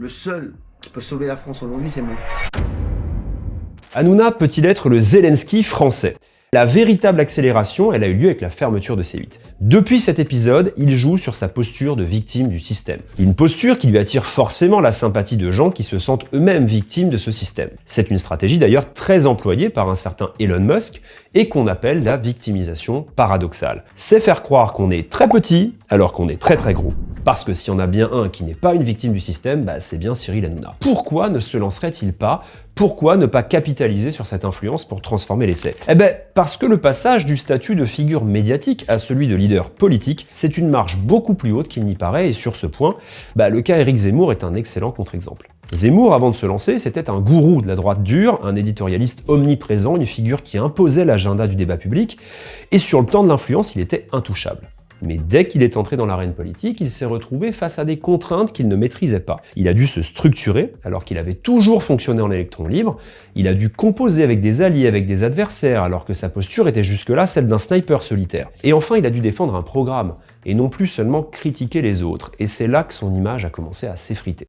Le seul qui peut sauver la France aujourd'hui, c'est moi. Hanouna peut-il être le Zelensky français? La véritable accélération, elle a eu lieu avec la fermeture de C8. Depuis cet épisode, il joue sur sa posture de victime du système. Une posture qui lui attire forcément la sympathie de gens qui se sentent eux-mêmes victimes de ce système. C'est une stratégie d'ailleurs très employée par un certain Elon Musk et qu'on appelle la victimisation paradoxale. C'est faire croire qu'on est très petit alors qu'on est très très gros. Parce que s'il y en a bien un qui n'est pas une victime du système, c'est bien Cyril Hanouna. Pourquoi ne se lancerait-il pas? Pourquoi ne pas capitaliser sur cette influence pour transformer l'essai? Parce que le passage du statut de figure médiatique à celui de leader politique, c'est une marche beaucoup plus haute qu'il n'y paraît, et sur ce point, le cas Éric Zemmour est un excellent contre-exemple. Zemmour, avant de se lancer, c'était un gourou de la droite dure, un éditorialiste omniprésent, une figure qui imposait l'agenda du débat public, et sur le plan de l'influence, il était intouchable. Mais dès qu'il est entré dans l'arène politique, il s'est retrouvé face à des contraintes qu'il ne maîtrisait pas. Il a dû se structurer, alors qu'il avait toujours fonctionné en électron libre. Il a dû composer avec des alliés, avec des adversaires, alors que sa posture était jusque-là celle d'un sniper solitaire. Et enfin, il a dû défendre un programme, et non plus seulement critiquer les autres. Et c'est là que son image a commencé à s'effriter.